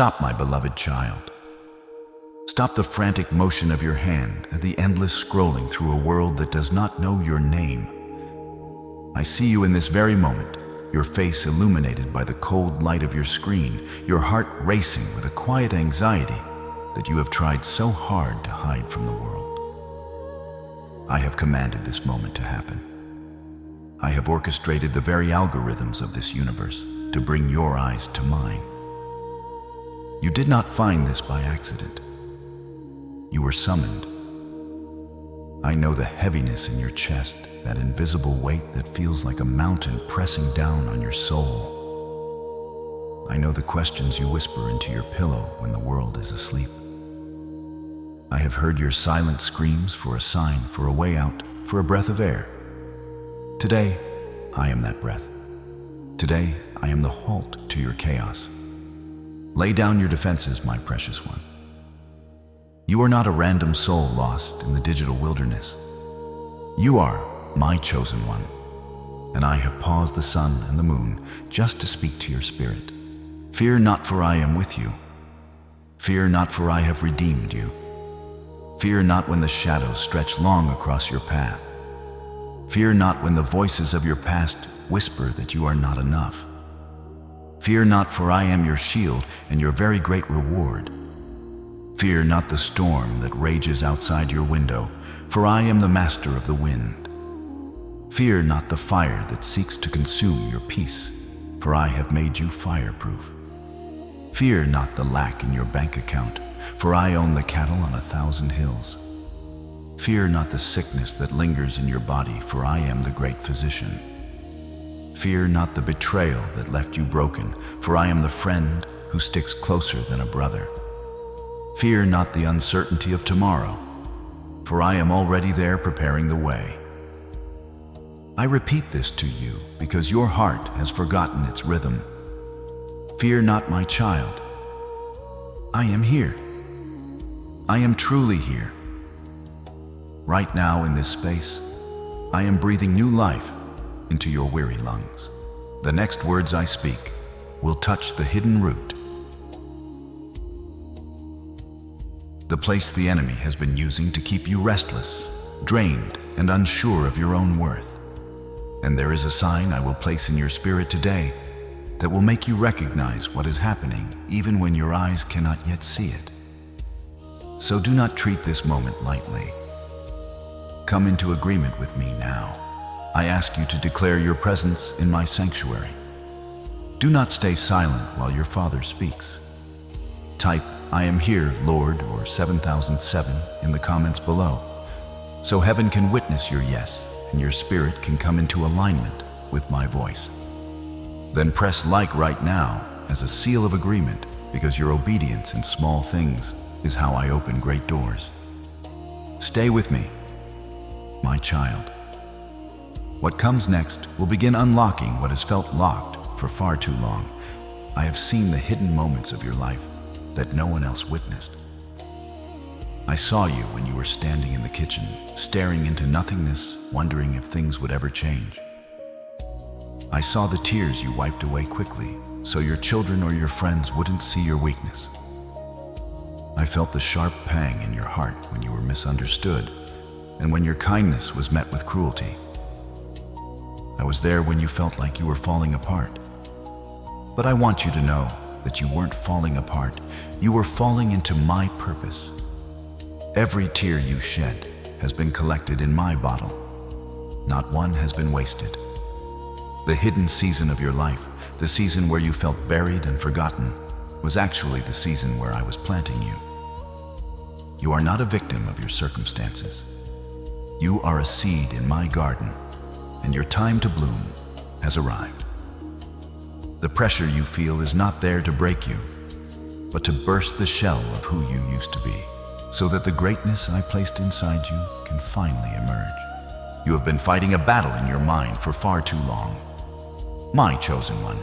Stop, my beloved child. Stop the frantic motion of your hand and the endless scrolling through a world that does not know your name. I see you in this very moment, your face illuminated by the cold light of your screen, your heart racing with a quiet anxiety that you have tried so hard to hide from the world. I have commanded this moment to happen. I have orchestrated the very algorithms of this universe to bring your eyes to mine. You did not find this by accident. You were summoned. I know the heaviness in your chest, that invisible weight that feels like a mountain pressing down on your soul. I know the questions you whisper into your pillow when the world is asleep. I have heard your silent screams for a sign, for a way out, for a breath of air. Today, I am that breath. Today, I am the halt to your chaos. Lay down your defenses, my precious one. You are not a random soul lost in the digital wilderness. You are my chosen one, and I have paused the sun and the moon just to speak to your spirit. Fear not, for I am with you. Fear not, for I have redeemed you. Fear not when the shadows stretch long across your path. Fear not when the voices of your past whisper that you are not enough. Fear not, for I am your shield and your very great reward. Fear not the storm that rages outside your window, for I am the master of the wind. Fear not the fire that seeks to consume your peace, for I have made you fireproof. Fear not the lack in your bank account, for I own the cattle on 1,000 hills. Fear not the sickness that lingers in your body, for I am the great physician. Fear not the betrayal that left you broken, for I am the friend who sticks closer than a brother. Fear not the uncertainty of tomorrow, for I am already there preparing the way. I repeat this to you because your heart has forgotten its rhythm. Fear not, my child. I am here. I am truly here. Right now in this space, I am breathing new life into your weary lungs. The next words I speak will touch the hidden root, the place the enemy has been using to keep you restless, drained, and unsure of your own worth. And there is a sign I will place in your spirit today that will make you recognize what is happening even when your eyes cannot yet see it. So do not treat this moment lightly. Come into agreement with me now. I ask you to declare your presence in my sanctuary. Do not stay silent while your Father speaks. Type, "I am here, Lord," or 7007 in the comments below, so heaven can witness your yes and your spirit can come into alignment with my voice. Then press like right now as a seal of agreement, because your obedience in small things is how I open great doors. Stay with me, my child. What comes next will begin unlocking what has felt locked for far too long. I have seen the hidden moments of your life that no one else witnessed. I saw you when you were standing in the kitchen, staring into nothingness, wondering if things would ever change. I saw the tears you wiped away quickly, so your children or your friends wouldn't see your weakness. I felt the sharp pang in your heart when you were misunderstood, and when your kindness was met with cruelty. I was there when you felt like you were falling apart. But I want you to know that you weren't falling apart. You were falling into my purpose. Every tear you shed has been collected in my bottle. Not one has been wasted. The hidden season of your life, the season where you felt buried and forgotten, was actually the season where I was planting you. You are not a victim of your circumstances. You are a seed in my garden, and your time to bloom has arrived. The pressure you feel is not there to break you, but to burst the shell of who you used to be, so that the greatness I placed inside you can finally emerge. You have been fighting a battle in your mind for far too long. My chosen one.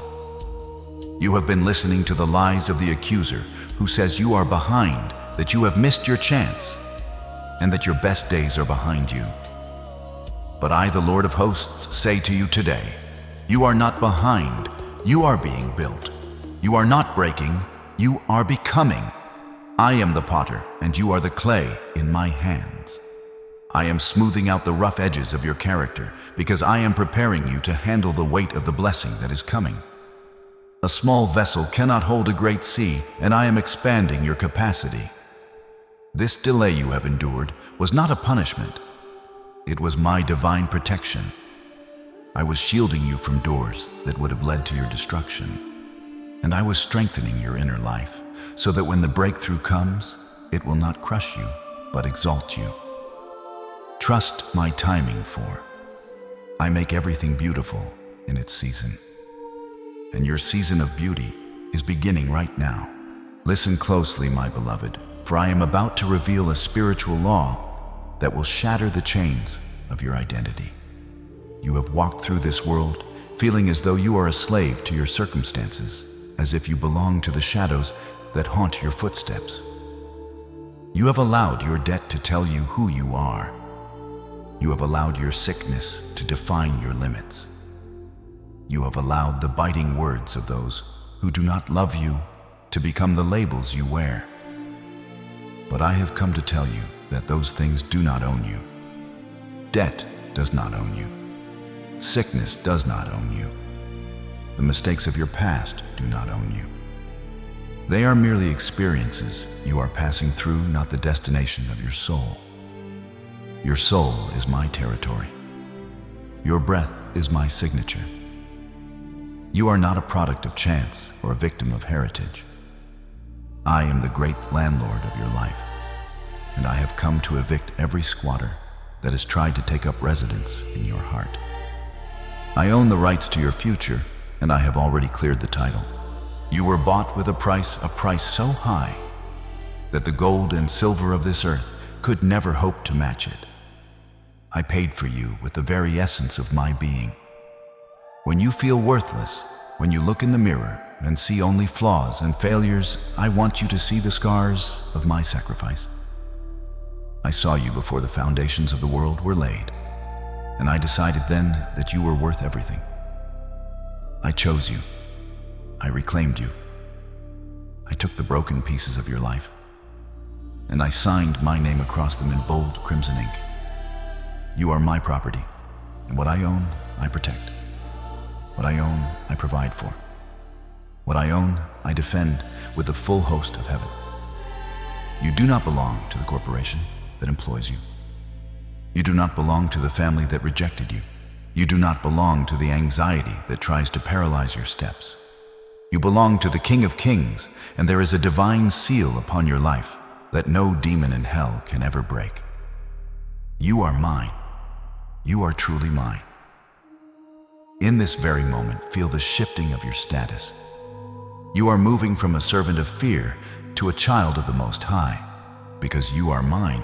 You have been listening to the lies of the accuser who says you are behind, that you have missed your chance, and that your best days are behind you. But I, the Lord of hosts, say to you today, you are not behind, you are being built. You are not breaking, You are becoming. I am the potter, and you are the clay in my hands. I am smoothing out the rough edges of your character because I am preparing you to handle the weight of the blessing that is coming. A small vessel cannot hold a great sea, and I am expanding your capacity. This delay you have endured was not a punishment. It was my divine protection. I was shielding you from doors that would have led to your destruction. And I was strengthening your inner life so that when the breakthrough comes, it will not crush you, but exalt you. Trust my timing, for I make everything beautiful in its season. And your season of beauty is beginning right now. Listen closely, my beloved, for I am about to reveal a spiritual law that will shatter the chains of your identity. You have walked through this world feeling as though you are a slave to your circumstances, as if you belong to the shadows that haunt your footsteps. You have allowed your debt to tell you who you are. You have allowed your sickness to define your limits. You have allowed the biting words of those who do not love you to become the labels you wear. But I have come to tell you that those things do not own you. Debt does not own you. Sickness does not own you. The mistakes of your past do not own you. They are merely experiences you are passing through, not the destination of your soul. Your soul is my territory. Your breath is my signature. You are not a product of chance or a victim of heritage. I am the great landlord of your life, and I have come to evict every squatter that has tried to take up residence in your heart. I own the rights to your future, and I have already cleared the title. You were bought with a price so high that the gold and silver of this earth could never hope to match it. I paid for you with the very essence of my being. When you feel worthless, when you look in the mirror and see only flaws and failures, I want you to see the scars of my sacrifice. I saw you before the foundations of the world were laid, and I decided then that you were worth everything. I chose you. I reclaimed you. I took the broken pieces of your life, and I signed my name across them in bold crimson ink. You are my property, and what I own, I protect. What I own, I provide for. What I own, I defend with the full host of heaven. You do not belong to the corporation that employs you. You do not belong to the family that rejected you. You do not belong to the anxiety that tries to paralyze your steps. You belong to the King of Kings, and there is a divine seal upon your life that no demon in hell can ever break. You are mine. You are truly mine. In this very moment, feel the shifting of your status. You are moving from a servant of fear to a child of the Most High, because you are mine.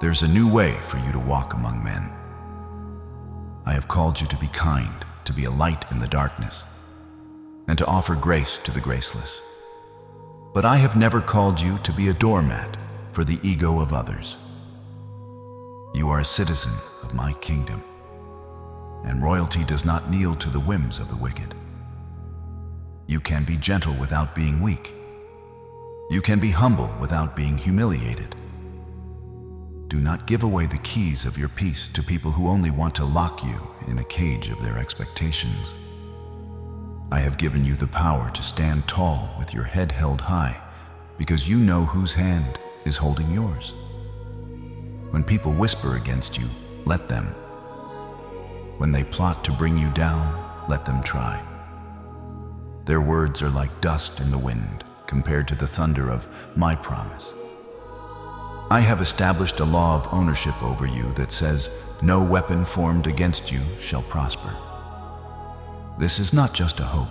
There's a new way for you to walk among men. I have called you to be kind, to be a light in the darkness, and to offer grace to the graceless. But I have never called you to be a doormat for the ego of others. You are a citizen of my kingdom, and royalty does not kneel to the whims of the wicked. You can be gentle without being weak. You can be humble without being humiliated. Do not give away the keys of your peace to people who only want to lock you in a cage of their expectations. I have given you the power to stand tall with your head held high, because you know whose hand is holding yours. When people whisper against you, let them. When they plot to bring you down, let them try. Their words are like dust in the wind compared to the thunder of my promise. I have established a law of ownership over you that says, no weapon formed against you shall prosper. This is not just a hope.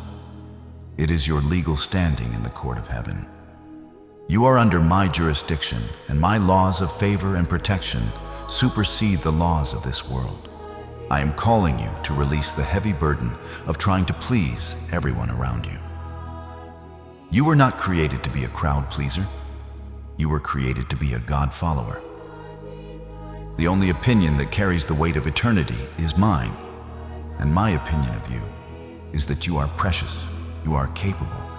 It is your legal standing in the court of heaven. You are under my jurisdiction, and my laws of favor and protection supersede the laws of this world. I am calling you to release the heavy burden of trying to please everyone around you. You were not created to be a crowd pleaser. You were created to be a God follower. The only opinion that carries the weight of eternity is mine, and my opinion of you is that you are precious, you are capable,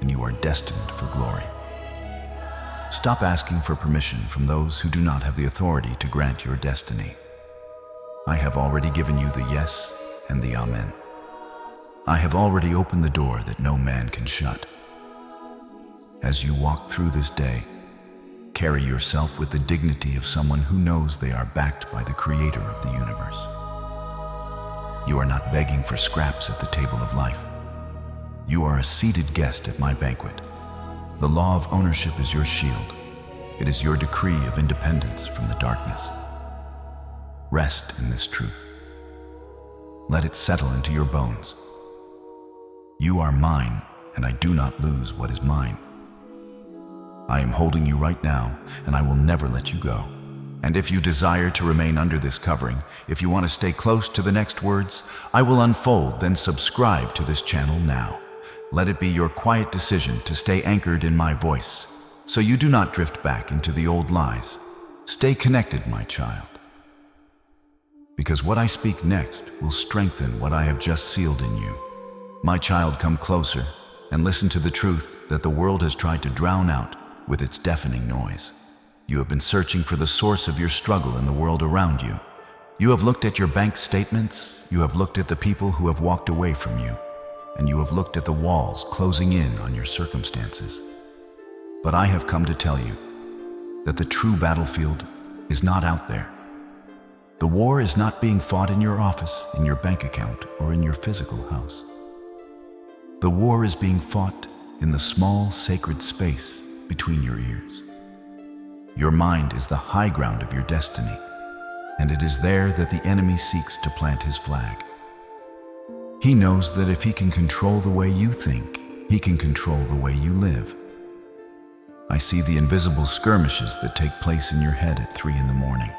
and you are destined for glory. Stop asking for permission from those who do not have the authority to grant your destiny. I have already given you the yes and the amen. I have already opened the door that no man can shut. As you walk through this day, carry yourself with the dignity of someone who knows they are backed by the Creator of the universe. You are not begging for scraps at the table of life. You are a seated guest at my banquet. The law of ownership is your shield. It is your decree of independence from the darkness. Rest in this truth. Let it settle into your bones. You are mine, and I do not lose what is mine. I am holding you right now, and I will never let you go. And if you desire to remain under this covering, if you want to stay close to the next words I will unfold, then subscribe to this channel now. Let it be your quiet decision to stay anchored in my voice, so you do not drift back into the old lies. Stay connected, my child. Because what I speak next will strengthen what I have just sealed in you. My child, come closer and listen to the truth that the world has tried to drown out with its deafening noise. You have been searching for the source of your struggle in the world around you. You have looked at your bank statements, you have looked at the people who have walked away from you, and you have looked at the walls closing in on your circumstances. But I have come to tell you that the true battlefield is not out there. The war is not being fought in your office, in your bank account, or in your physical house. The war is being fought in the small, sacred space between your ears. Your mind is the high ground of your destiny, and it is there that the enemy seeks to plant his flag. He knows that if he can control the way you think, he can control the way you live. I see the invisible skirmishes that take place in your head at 3 in the morning.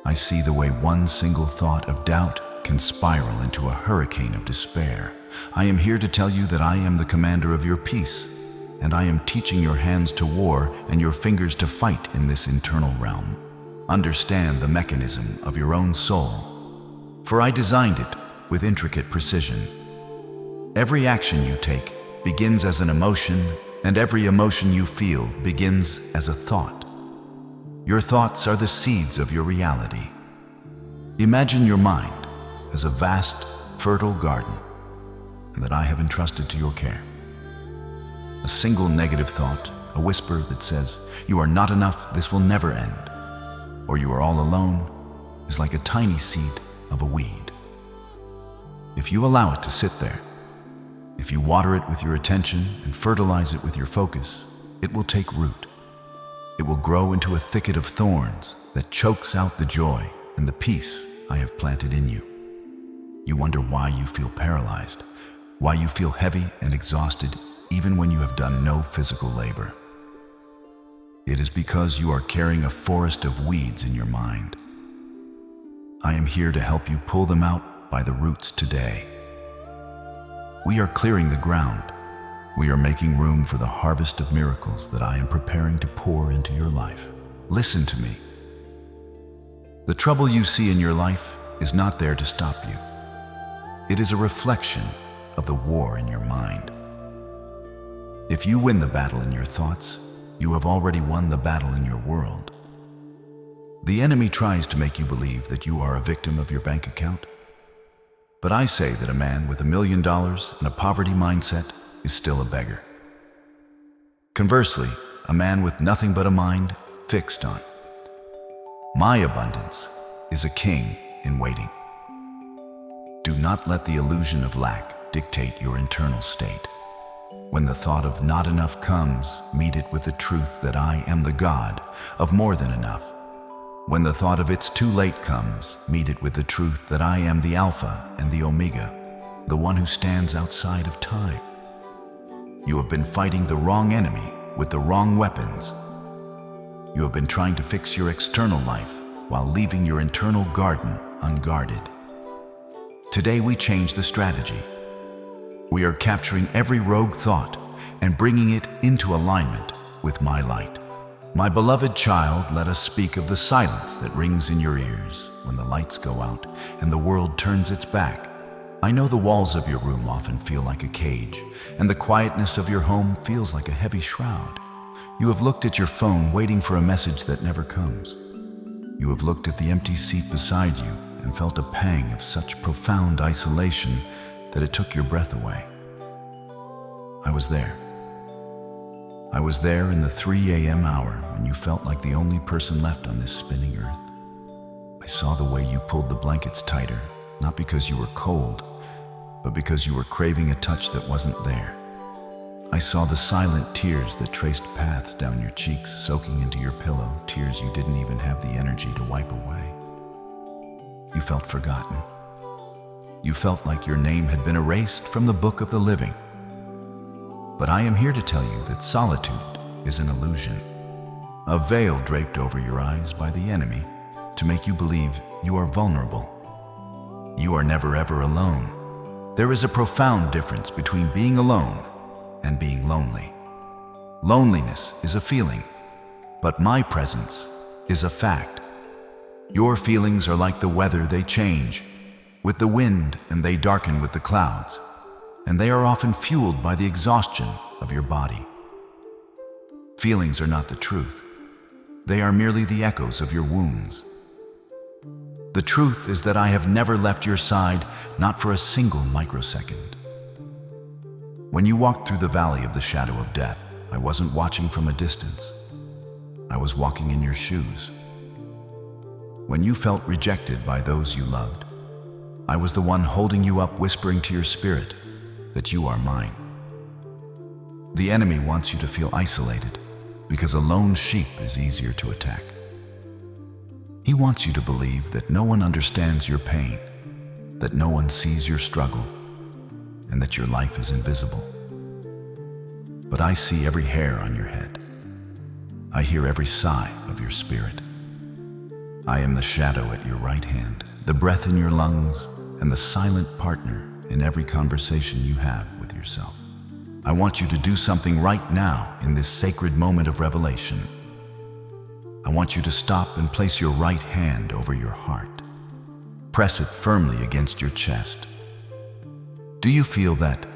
I see the way one single thought of doubt can spiral into a hurricane of despair. I am here to tell you that I am the commander of your peace, and I am teaching your hands to war and your fingers to fight in this internal realm. Understand the mechanism of your own soul, for I designed it with intricate precision. Every action you take begins as an emotion, and every emotion you feel begins as a thought. Your thoughts are the seeds of your reality. Imagine your mind as a vast, fertile garden that I have entrusted to your care. A single negative thought, a whisper that says, "You are not enough, this will never end," or "You are all alone," is like a tiny seed of a weed. If you allow it to sit there, if you water it with your attention and fertilize it with your focus, it will take root. It will grow into a thicket of thorns that chokes out the joy and the peace I have planted in you. You wonder why you feel paralyzed, why you feel heavy and exhausted even when you have done no physical labor. It is because you are carrying a forest of weeds in your mind. I am here to help you pull them out by the roots today. We are clearing the ground. We are making room for the harvest of miracles that I am preparing to pour into your life. Listen to me. The trouble you see in your life is not there to stop you. It is a reflection of the war in your mind. If you win the battle in your thoughts, you have already won the battle in your world. The enemy tries to make you believe that you are a victim of your bank account. But I say that a man with $1 million and a poverty mindset is still a beggar. Conversely, a man with nothing but a mind fixed on my abundance is a king in waiting. Do not let the illusion of lack dictate your internal state. When the thought of not enough comes, meet it with the truth that I am the God of more than enough. When the thought of it's too late comes, meet it with the truth that I am the Alpha and the Omega, the one who stands outside of time. You have been fighting the wrong enemy with the wrong weapons. You have been trying to fix your external life while leaving your internal garden unguarded. Today we change the strategy. We are capturing every rogue thought and bringing it into alignment with my light. My beloved child, let us speak of the silence that rings in your ears when the lights go out and the world turns its back. I know the walls of your room often feel like a cage, and the quietness of your home feels like a heavy shroud. You have looked at your phone waiting for a message that never comes. You have looked at the empty seat beside you and felt a pang of such profound isolation that it took your breath away. I was there. I was there in the 3 a.m. hour when you felt like the only person left on this spinning earth. I saw the way you pulled the blankets tighter, not because you were cold, but because you were craving a touch that wasn't there. I saw the silent tears that traced paths down your cheeks, soaking into your pillow, tears you didn't even have the energy to wipe away. You felt forgotten. You felt like your name had been erased from the book of the living. But I am here to tell you that solitude is an illusion, a veil draped over your eyes by the enemy to make you believe you are vulnerable. You are never ever alone. There is a profound difference between being alone and being lonely. Loneliness is a feeling, but my presence is a fact. Your feelings are like the weather, they change with the wind and they darken with the clouds, and they are often fueled by the exhaustion of your body. Feelings are not the truth. They are merely the echoes of your wounds. The truth is that I have never left your side, not for a single microsecond. When you walked through the valley of the shadow of death, I wasn't watching from a distance. I was walking in your shoes. When you felt rejected by those you loved, I was the one holding you up, whispering to your spirit that you are mine. The enemy wants you to feel isolated because a lone sheep is easier to attack. He wants you to believe that no one understands your pain, that no one sees your struggle, and that your life is invisible. But I see every hair on your head. I hear every sigh of your spirit. I am the shadow at your right hand, the breath in your lungs, and the silent partner in every conversation you have with yourself. I want you to do something right now in this sacred moment of revelation. I want you to stop and place your right hand over your heart. Press it firmly against your chest. Do you feel that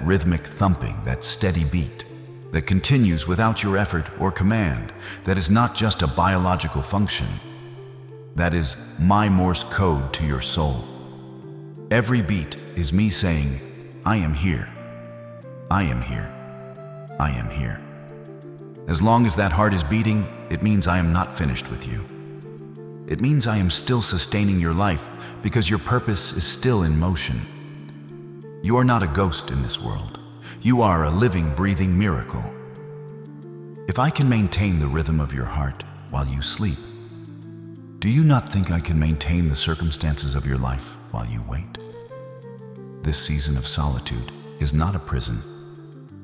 rhythmic thumping, that steady beat that continues without your effort or command, that is not just a biological function? That is my Morse code to your soul. Every beat is me saying, I am here. I am here. I am here. As long as that heart is beating, it means I am not finished with you. It means I am still sustaining your life because your purpose is still in motion. You are not a ghost in this world. You are a living, breathing miracle. If I can maintain the rhythm of your heart while you sleep, do you not think I can maintain the circumstances of your life while you wait? This season of solitude is not a prison.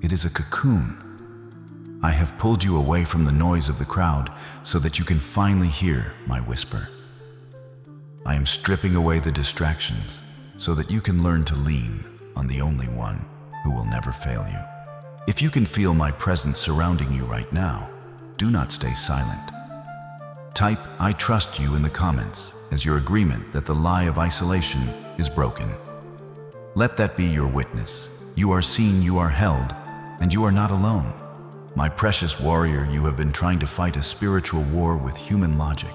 It is a cocoon. I have pulled you away from the noise of the crowd so that you can finally hear my whisper. I am stripping away the distractions so that you can learn to lean on the only one who will never fail you. If you can feel my presence surrounding you right now, do not stay silent. Type "I trust you" in the comments as your agreement that the lie of isolation is broken. Let that be your witness. You are seen, you are held, and you are not alone. My precious warrior, you have been trying to fight a spiritual war with human logic.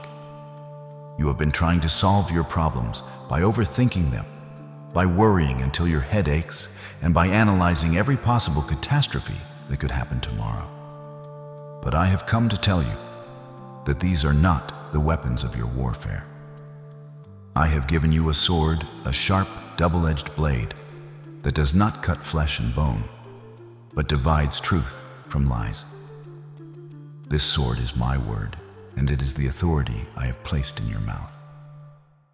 You have been trying to solve your problems by overthinking them, by worrying until your head aches, and by analyzing every possible catastrophe that could happen tomorrow. But I have come to tell you that these are not the weapons of your warfare. I have given you a sword, a sharp, double-edged blade that does not cut flesh and bone, but divides truth from lies. This sword is my word, and it is the authority I have placed in your mouth.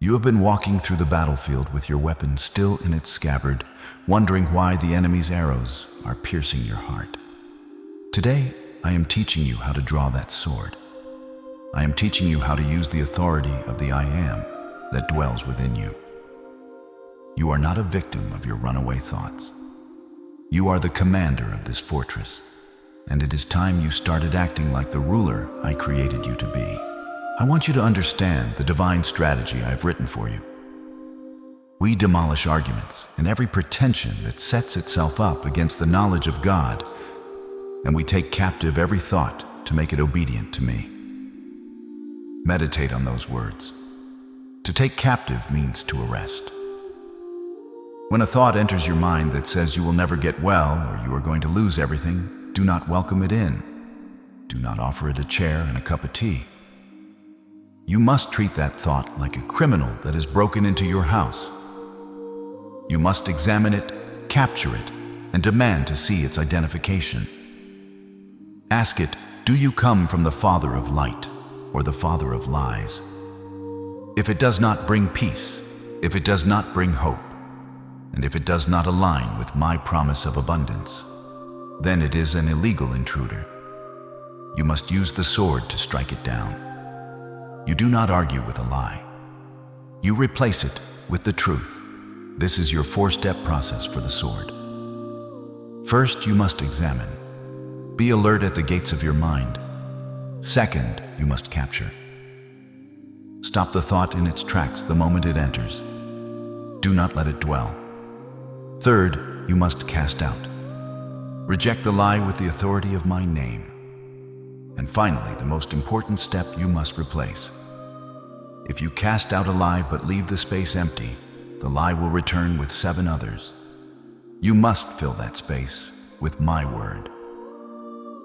You have been walking through the battlefield with your weapon still in its scabbard, wondering why the enemy's arrows are piercing your heart. Today, I am teaching you how to draw that sword. I am teaching you how to use the authority of the I Am that dwells within you. You are not a victim of your runaway thoughts. You are the commander of this fortress, and it is time you started acting like the ruler I created you to be. I want you to understand the divine strategy I have written for you. We demolish arguments and every pretension that sets itself up against the knowledge of God, and we take captive every thought to make it obedient to me. Meditate on those words. To take captive means to arrest. When a thought enters your mind that says you will never get well or you are going to lose everything, do not welcome it in. Do not offer it a chair and a cup of tea. You must treat that thought like a criminal that has broken into your house. You must examine it, capture it, and demand to see its identification. Ask it, do you come from the Father of light or the Father of lies? If it does not bring peace, if it does not bring hope, and if it does not align with my promise of abundance, then it is an illegal intruder. You must use the sword to strike it down. You do not argue with a lie. You replace it with the truth. This is your 4-step process for the sword. First, you must examine. Be alert at the gates of your mind. Second, you must capture. Stop the thought in its tracks the moment it enters. Do not let it dwell. Third, you must cast out. Reject the lie with the authority of my name. And finally, the most important step, you must replace. If you cast out a lie but leave the space empty, the lie will return with 7 others. You must fill that space with my word.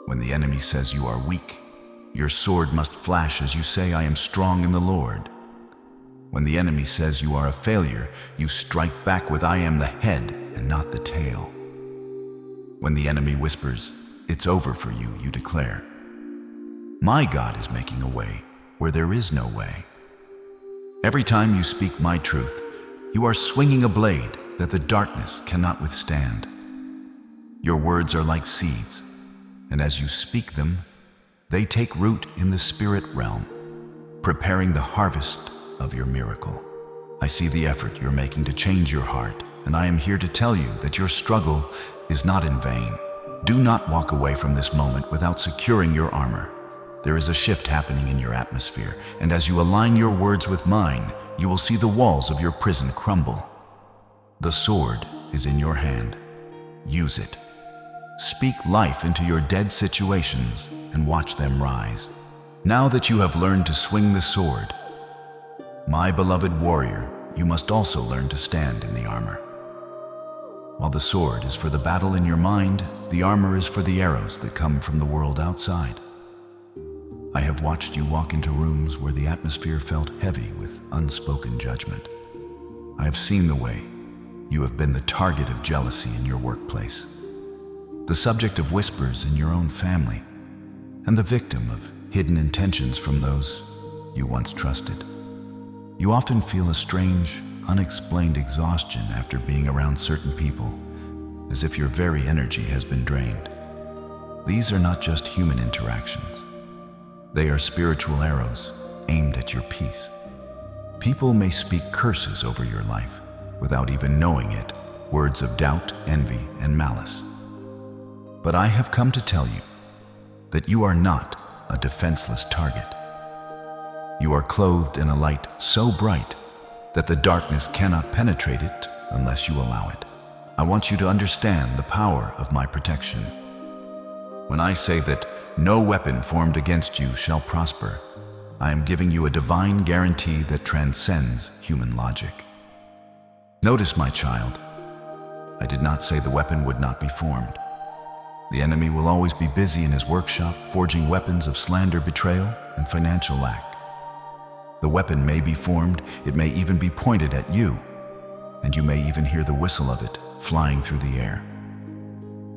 When the enemy says you are weak, your sword must flash as you say, I am strong in the Lord. When the enemy says you are a failure, you strike back with, I am the head and not the tail. When the enemy whispers, it's over for you, you declare, my God is making a way where there is no way. Every time you speak my truth, you are swinging a blade that the darkness cannot withstand. Your words are like seeds, and as you speak them, they take root in the spirit realm, preparing the harvest of your miracle. I see the effort you're making to change your heart, and I am here to tell you that your struggle is not in vain. Do not walk away from this moment without securing your armor. There is a shift happening in your atmosphere, and as you align your words with mine, you will see the walls of your prison crumble. The sword is in your hand. Use it. Speak life into your dead situations and watch them rise. Now that you have learned to swing the sword, my beloved warrior, you must also learn to stand in the armor. While the sword is for the battle in your mind, the armor is for the arrows that come from the world outside. I have watched you walk into rooms where the atmosphere felt heavy with unspoken judgment. I have seen the way you have been the target of jealousy in your workplace, the subject of whispers in your own family, and the victim of hidden intentions from those you once trusted. You often feel a strange, unexplained exhaustion after being around certain people, as if your very energy has been drained. These are not just human interactions. They are spiritual arrows aimed at your peace. People may speak curses over your life without even knowing it, words of doubt, envy, and malice. But I have come to tell you that you are not a defenseless target. You are clothed in a light so bright that the darkness cannot penetrate it unless you allow it. I want you to understand the power of my protection. When I say that no weapon formed against you shall prosper, I am giving you a divine guarantee that transcends human logic. Notice, my child, I did not say the weapon would not be formed. The enemy will always be busy in his workshop forging weapons of slander, betrayal, and financial lack. The weapon may be formed, it may even be pointed at you, and you may even hear the whistle of it flying through the air.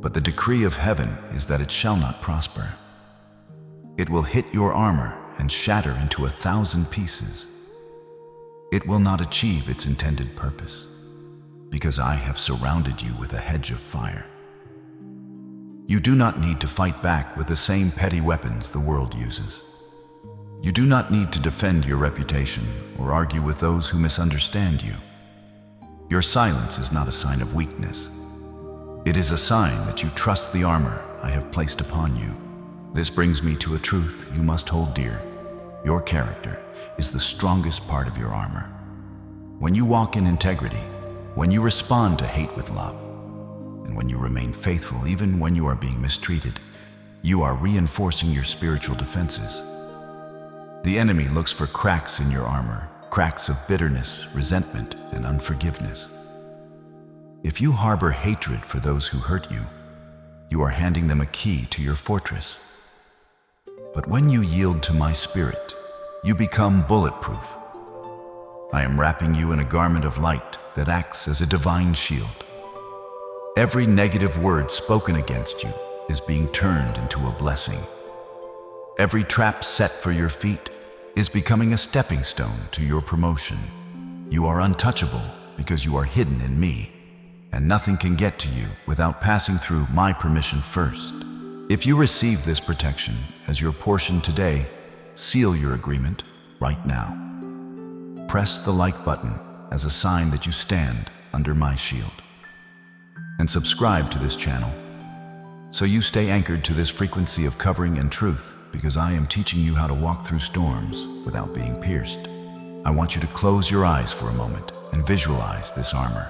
But the decree of heaven is that it shall not prosper. It will hit your armor and shatter into 1,000 pieces. It will not achieve its intended purpose, because I have surrounded you with a hedge of fire. You do not need to fight back with the same petty weapons the world uses. You do not need to defend your reputation or argue with those who misunderstand you. Your silence is not a sign of weakness. It is a sign that you trust the armor I have placed upon you. This brings me to a truth you must hold dear. Your character is the strongest part of your armor. When you walk in integrity, when you respond to hate with love, and when you remain faithful even when you are being mistreated, you are reinforcing your spiritual defenses. The enemy looks for cracks in your armor, cracks of bitterness, resentment, and unforgiveness. If you harbor hatred for those who hurt you, you are handing them a key to your fortress. But when you yield to my spirit, you become bulletproof. I am wrapping you in a garment of light that acts as a divine shield. Every negative word spoken against you is being turned into a blessing. Every trap set for your feet is becoming a stepping stone to your promotion. You are untouchable because you are hidden in me, and nothing can get to you without passing through my permission first. If you receive this protection as your portion today, seal your agreement right now. Press the like button as a sign that you stand under my shield. And subscribe to this channel so you stay anchored to this frequency of covering and truth, because I am teaching you how to walk through storms without being pierced. I want you to close your eyes for a moment and visualize this armor.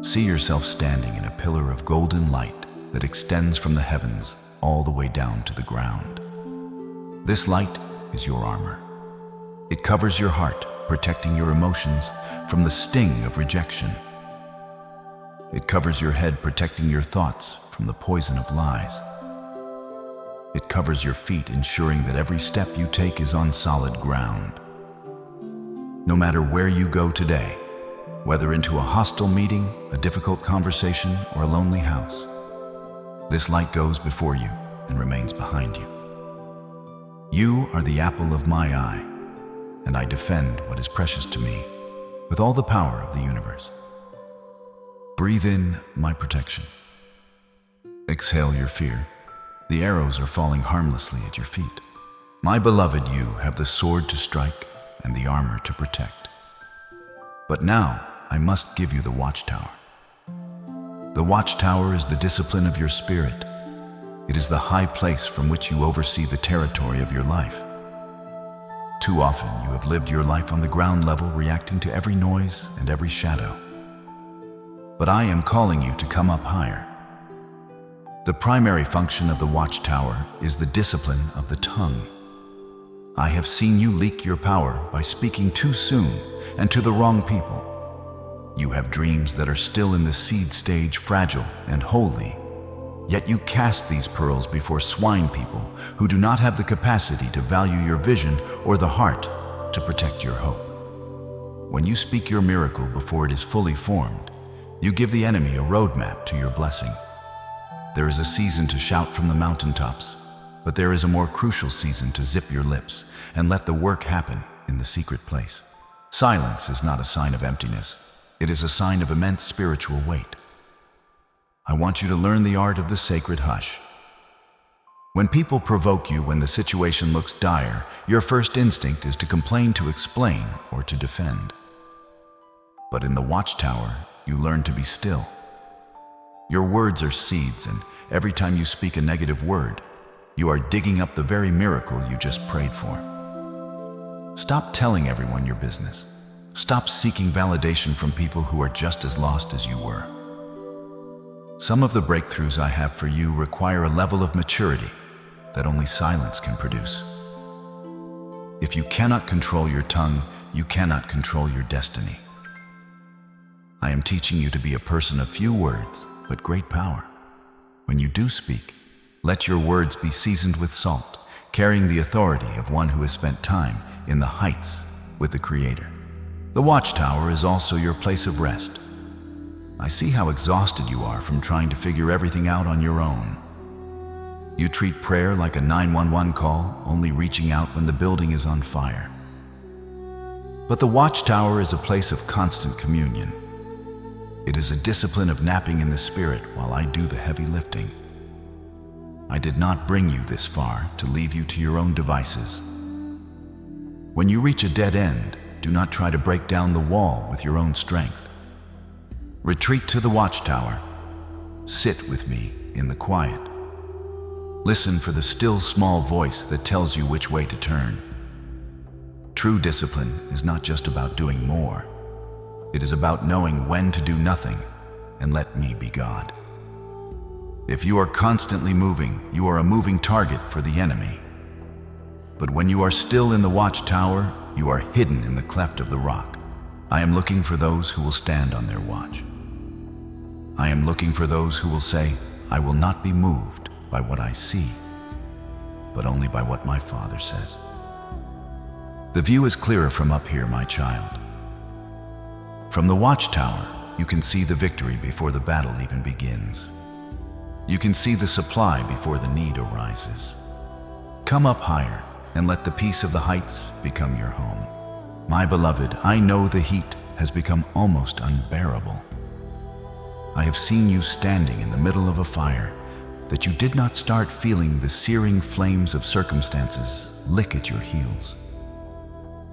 See yourself standing in a pillar of golden light that extends from the heavens all the way down to the ground. This light is your armor. It covers your heart, protecting your emotions from the sting of rejection. It covers your head, protecting your thoughts from the poison of lies. It covers your feet, ensuring that every step you take is on solid ground. No matter where you go today, whether into a hostile meeting, a difficult conversation, or a lonely house, this light goes before you and remains behind you. You are the apple of my eye, and I defend what is precious to me with all the power of the universe. Breathe in my protection. Exhale your fear. The arrows are falling harmlessly at your feet. My beloved, you have the sword to strike and the armor to protect. But now I must give you the watchtower. The watchtower is the discipline of your spirit. It is the high place from which you oversee the territory of your life. Too often you have lived your life on the ground level, reacting to every noise and every shadow. But I am calling you to come up higher. The primary function of the watchtower is the discipline of the tongue. I have seen you leak your power by speaking too soon and to the wrong people. You have dreams that are still in the seed stage, fragile and holy, yet you cast these pearls before swine people who do not have the capacity to value your vision or the heart to protect your hope. When you speak your miracle before it is fully formed, you give the enemy a roadmap to your blessing. There is a season to shout from the mountaintops, but there is a more crucial season to zip your lips and let the work happen in the secret place. Silence is not a sign of emptiness. It is a sign of immense spiritual weight. I want you to learn the art of the sacred hush. When people provoke you, when the situation looks dire, your first instinct is to complain, to explain, or to defend. But in the watchtower, you learn to be still. Your words are seeds, and every time you speak a negative word, you are digging up the very miracle you just prayed for. Stop telling everyone your business. Stop seeking validation from people who are just as lost as you were. Some of the breakthroughs I have for you require a level of maturity that only silence can produce. If you cannot control your tongue, you cannot control your destiny. I am teaching you to be a person of few words, but great power. When you do speak, let your words be seasoned with salt, carrying the authority of one who has spent time in the heights with the Creator. The watchtower is also your place of rest. I see how exhausted you are from trying to figure everything out on your own. You treat prayer like a 911 call, only reaching out when the building is on fire. But the watchtower is a place of constant communion. It is a discipline of napping in the spirit while I do the heavy lifting. I did not bring you this far to leave you to your own devices. When you reach a dead end, do not try to break down the wall with your own strength. Retreat to the watchtower. Sit with me in the quiet. Listen for the still small voice that tells you which way to turn. True discipline is not just about doing more. It is about knowing when to do nothing and let me be God. If you are constantly moving, you are a moving target for the enemy. But when you are still in the watchtower, you are hidden in the cleft of the rock. I am looking for those who will stand on their watch. I am looking for those who will say, I will not be moved by what I see, but only by what my Father says. The view is clearer from up here, my child. From the watchtower, you can see the victory before the battle even begins. You can see the supply before the need arises. Come up higher and let the peace of the heights become your home. My beloved, I know the heat has become almost unbearable. I have seen you standing in the middle of a fire that you did not start feeling the searing flames of circumstances lick at your heels.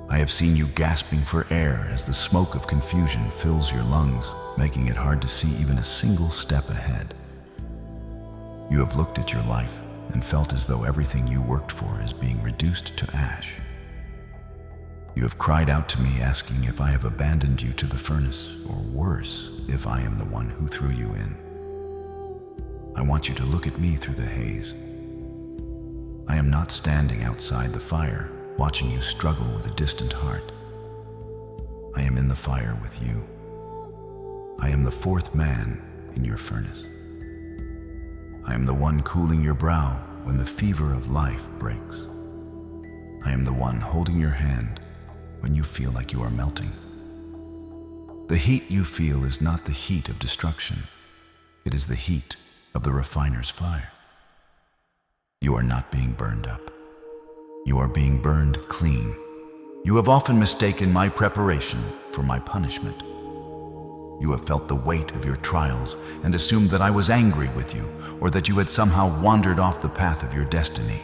I have seen you gasping for air as the smoke of confusion fills your lungs, making it hard to see even a single step ahead. You have looked at your life and felt as though everything you worked for is being reduced to ash. You have cried out to me asking if I have abandoned you to the furnace, or worse, if I am the one who threw you in. I want you to look at me through the haze. I am not standing outside the fire, watching you struggle with a distant heart. I am in the fire with you. I am the fourth man in your furnace. I am the one cooling your brow when the fever of life breaks. I am the one holding your hand when you feel like you are melting. The heat you feel is not the heat of destruction. It is the heat of the refiner's fire. You are not being burned up. You are being burned clean. You have often mistaken my preparation for my punishment. You have felt the weight of your trials and assumed that I was angry with you, or that you had somehow wandered off the path of your destiny.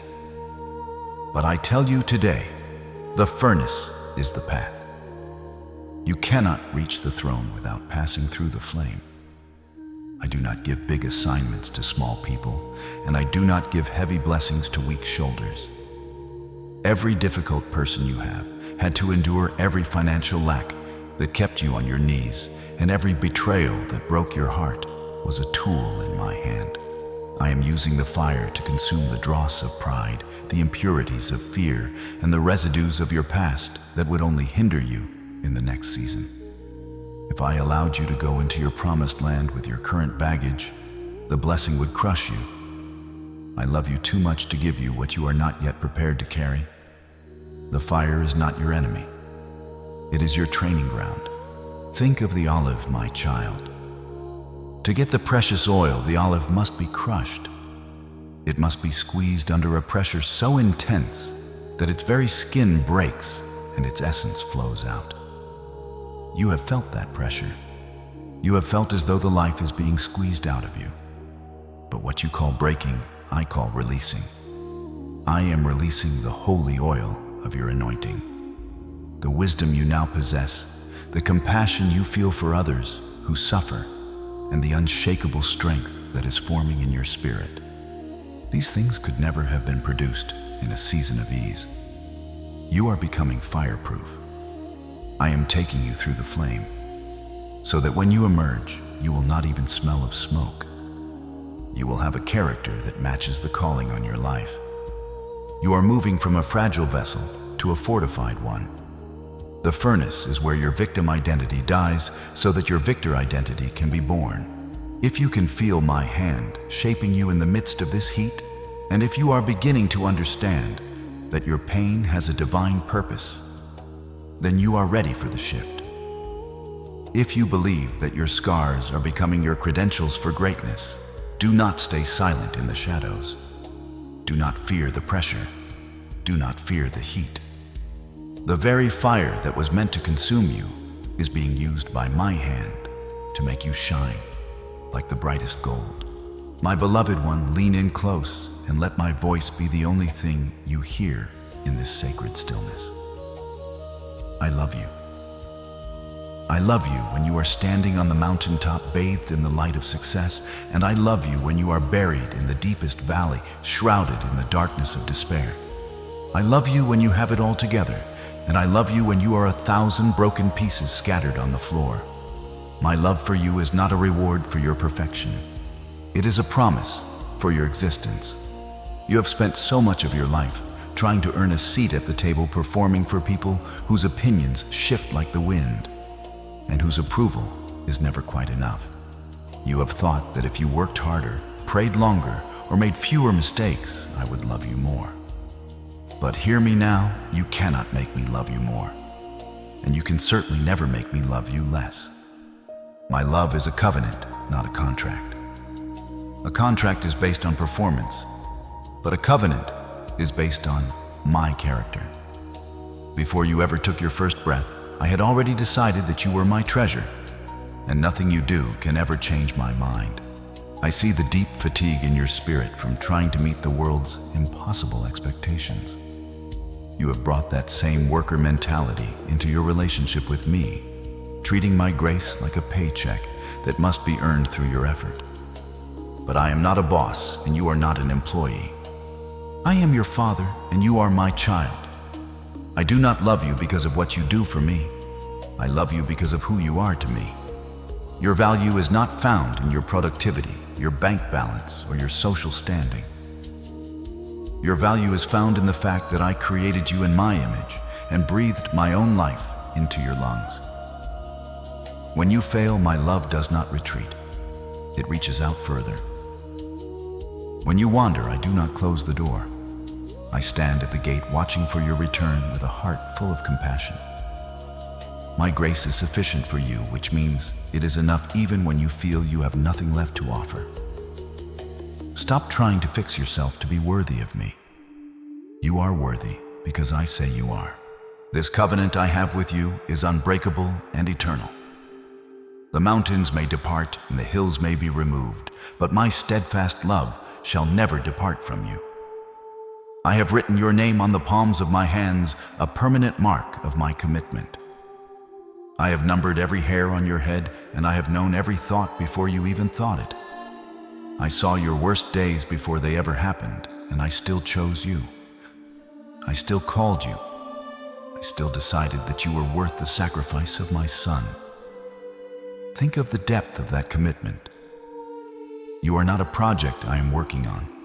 But I tell you today, the furnace is the path. You cannot reach the throne without passing through the flame. I do not give big assignments to small people, and I do not give heavy blessings to weak shoulders. Every difficult person you have had to endure every financial lack that kept you on your knees, and every betrayal that broke your heart was a tool in my hand. I am using the fire to consume the dross of pride, the impurities of fear, and the residues of your past that would only hinder you in the next season. If I allowed you to go into your promised land with your current baggage, the blessing would crush you. I love you too much to give you what you are not yet prepared to carry. The fire is not your enemy. It is your training ground. Think of the olive, my child. To get the precious oil, the olive must be crushed. It must be squeezed under a pressure so intense that its very skin breaks and its essence flows out. You have felt that pressure. You have felt as though the life is being squeezed out of you. But what you call breaking, I call releasing. I am releasing the holy oil of your anointing. The wisdom you now possess, the compassion you feel for others who suffer, and the unshakable strength that is forming in your spirit. These things could never have been produced in a season of ease. You are becoming fireproof. I am taking you through the flame, so that when you emerge, you will not even smell of smoke. You will have a character that matches the calling on your life. You are moving from a fragile vessel to a fortified one. The furnace is where your victim identity dies so that your victor identity can be born. If you can feel my hand shaping you in the midst of this heat, and if you are beginning to understand that your pain has a divine purpose, then you are ready for the shift. If you believe that your scars are becoming your credentials for greatness, do not stay silent in the shadows. Do not fear the pressure. Do not fear the heat. The very fire that was meant to consume you is being used by my hand to make you shine like the brightest gold. My beloved one, lean in close and let my voice be the only thing you hear in this sacred stillness. I love you. I love you when you are standing on the mountaintop bathed in the light of success, and I love you when you are buried in the deepest valley, shrouded in the darkness of despair. I love you when you have it all together, and I love you when you are 1,000 broken pieces scattered on the floor. My love for you is not a reward for your perfection. It is a promise for your existence. You have spent so much of your life trying to earn a seat at the table, performing for people whose opinions shift like the wind, and whose approval is never quite enough. You have thought that if you worked harder, prayed longer, or made fewer mistakes, I would love you more. But hear me now, you cannot make me love you more, and you can certainly never make me love you less. My love is a covenant, not a contract. A contract is based on performance, but a covenant is based on my character. Before you ever took your first breath, I had already decided that you were my treasure, and nothing you do can ever change my mind. I see the deep fatigue in your spirit from trying to meet the world's impossible expectations. You have brought that same worker mentality into your relationship with me, treating my grace like a paycheck that must be earned through your effort. But I am not a boss, and you are not an employee. I am your father, and you are my child. I do not love you because of what you do for me. I love you because of who you are to me. Your value is not found in your productivity, your bank balance, or your social standing. Your value is found in the fact that I created you in my image and breathed my own life into your lungs. When you fail, my love does not retreat. It reaches out further. When you wander, I do not close the door. I stand at the gate watching for your return with a heart full of compassion. My grace is sufficient for you, which means it is enough even when you feel you have nothing left to offer. Stop trying to fix yourself to be worthy of me. You are worthy because I say you are. This covenant I have with you is unbreakable and eternal. The mountains may depart and the hills may be removed, but my steadfast love shall never depart from you. I have written your name on the palms of my hands, a permanent mark of my commitment. I have numbered every hair on your head, and I have known every thought before you even thought it. I saw your worst days before they ever happened, and I still chose you. I still called you. I still decided that you were worth the sacrifice of my son. Think of the depth of that commitment. You are not a project I am working on.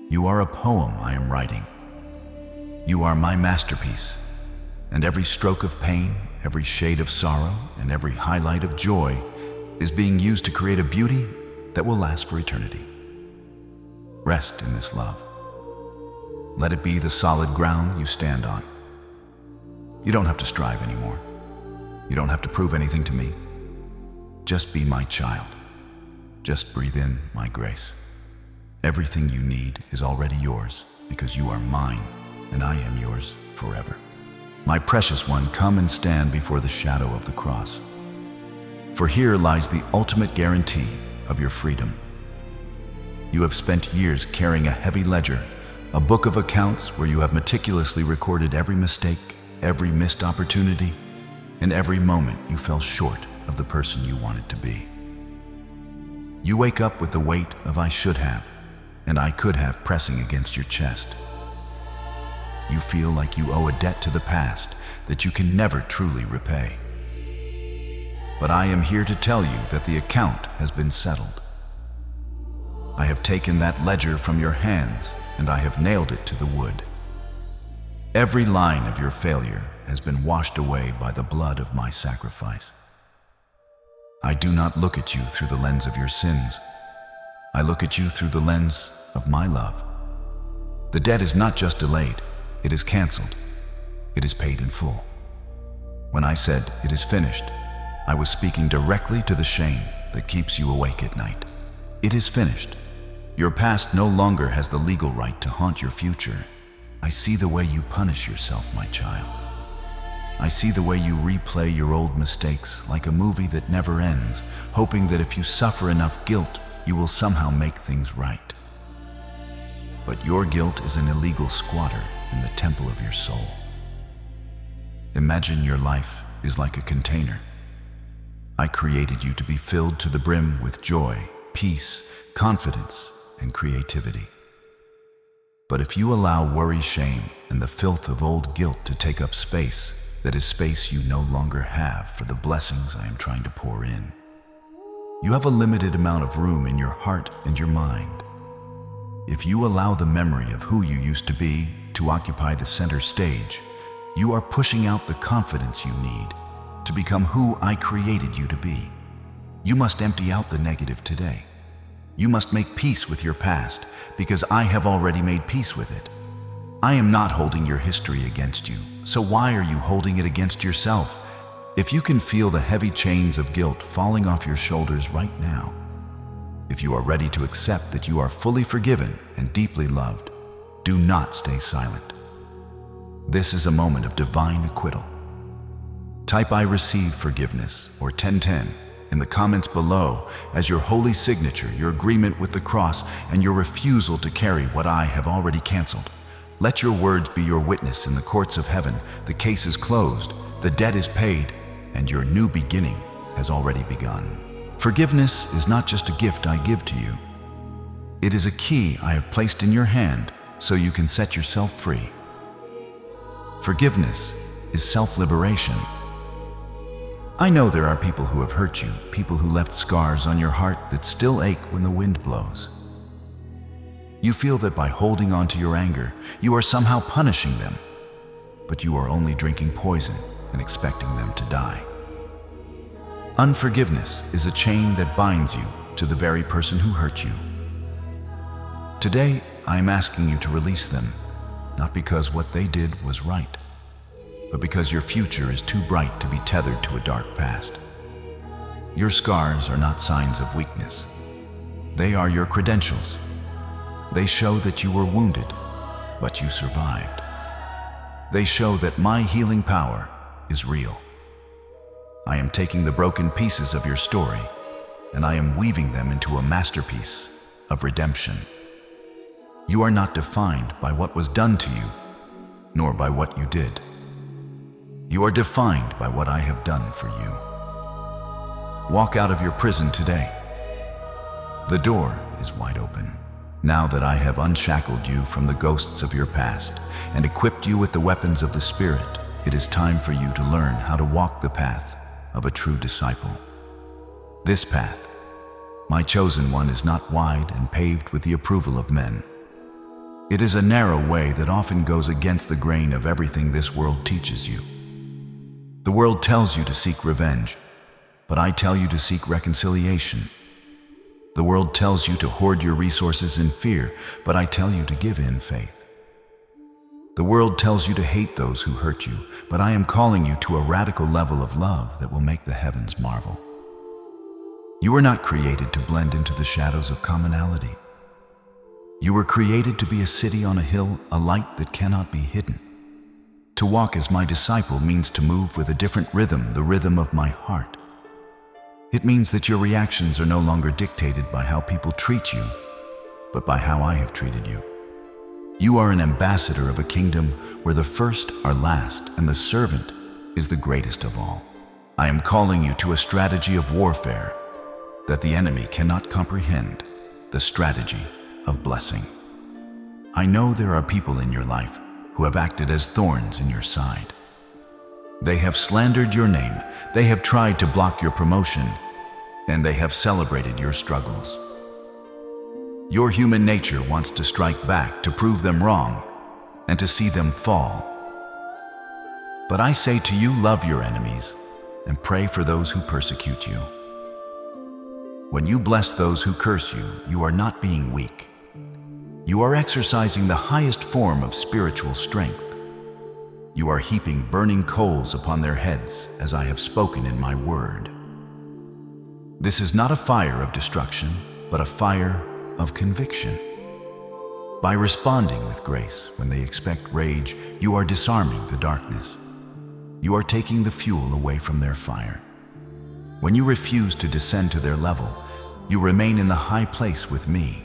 You are a poem I am writing. You are my masterpiece, and every stroke of pain, every shade of sorrow, and every highlight of joy is being used to create a beauty that will last for eternity. Rest in this love. Let it be the solid ground you stand on. You don't have to strive anymore. You don't have to prove anything to me. Just be my child. Just breathe in my grace. Everything you need is already yours because you are mine and I am yours forever. My precious one, come and stand before the shadow of the cross. For here lies the ultimate guarantee of your freedom. You have spent years carrying a heavy ledger, a book of accounts where you have meticulously recorded every mistake, every missed opportunity, and every moment you fell short of the person you wanted to be. You wake up with the weight of I should have and I could have pressing against your chest. You feel like you owe a debt to the past that you can never truly repay. But I am here to tell you that the account has been settled. I have taken that ledger from your hands and I have nailed it to the wood. Every line of your failure has been washed away by the blood of my sacrifice. I do not look at you through the lens of your sins. I look at you through the lens of my love. The debt is not just delayed, it is canceled. It is paid in full. When I said it is finished, I was speaking directly to the shame that keeps you awake at night. It is finished. Your past no longer has the legal right to haunt your future. I see the way you punish yourself, my child. I see the way you replay your old mistakes like a movie that never ends, hoping that if you suffer enough guilt, you will somehow make things right. But your guilt is an illegal squatter in the temple of your soul. Imagine your life is like a container. I created you to be filled to the brim with joy, peace, confidence, and creativity. But if you allow worry, shame, and the filth of old guilt to take up space, that is space you no longer have for the blessings I am trying to pour in. You have a limited amount of room in your heart and your mind. If you allow the memory of who you used to be to occupy the center stage, you are pushing out the confidence you need to become who I created you to be. You must empty out the negative today. You must make peace with your past because I have already made peace with it. I am not holding your history against you, so why are you holding it against yourself? If you can feel the heavy chains of guilt falling off your shoulders right now, if you are ready to accept that you are fully forgiven and deeply loved, do not stay silent. This is a moment of divine acquittal. Type "I receive forgiveness" or 1010 in the comments below as your holy signature, your agreement with the cross, and your refusal to carry what I have already canceled. Let your words be your witness in the courts of heaven. The case is closed, the debt is paid, and your new beginning has already begun. Forgiveness is not just a gift I give to you. It is a key I have placed in your hand so you can set yourself free. Forgiveness is self-liberation. I know there are people who have hurt you, people who left scars on your heart that still ache when the wind blows. You feel that by holding on to your anger, you are somehow punishing them, but you are only drinking poison and expecting them to die. Unforgiveness is a chain that binds you to the very person who hurt you. Today, I am asking you to release them, not because what they did was right, but because your future is too bright to be tethered to a dark past. Your scars are not signs of weakness. They are your credentials. They show that you were wounded, but you survived. They show that my healing power is real. I am taking the broken pieces of your story, and I am weaving them into a masterpiece of redemption. You are not defined by what was done to you, nor by what you did. You are defined by what I have done for you. Walk out of your prison today. The door is wide open. Now that I have unshackled you from the ghosts of your past and equipped you with the weapons of the Spirit, it is time for you to learn how to walk the path of a true disciple. This path, my chosen one, is not wide and paved with the approval of men. It is a narrow way that often goes against the grain of everything this world teaches you. The world tells you to seek revenge, but I tell you to seek reconciliation. The world tells you to hoard your resources in fear, but I tell you to give in faith. The world tells you to hate those who hurt you, but I am calling you to a radical level of love that will make the heavens marvel. You were not created to blend into the shadows of commonality. You were created to be a city on a hill, a light that cannot be hidden. To walk as my disciple means to move with a different rhythm, the rhythm of my heart. It means that your reactions are no longer dictated by how people treat you, but by how I have treated you. You are an ambassador of a kingdom where the first are last and the servant is the greatest of all. I am calling you to a strategy of warfare that the enemy cannot comprehend, the strategy of blessing. I know there are people in your life who have acted as thorns in your side. They have slandered your name, they have tried to block your promotion, and they have celebrated your struggles. Your human nature wants to strike back, to prove them wrong, and to see them fall. But I say to you, love your enemies and pray for those who persecute you. When you bless those who curse you, you are not being weak. You are exercising the highest form of spiritual strength. You are heaping burning coals upon their heads, as I have spoken in my word. This is not a fire of destruction, but a fire of conviction. By responding with grace when they expect rage, you are disarming the darkness. You are taking the fuel away from their fire. When you refuse to descend to their level, you remain in the high place with me.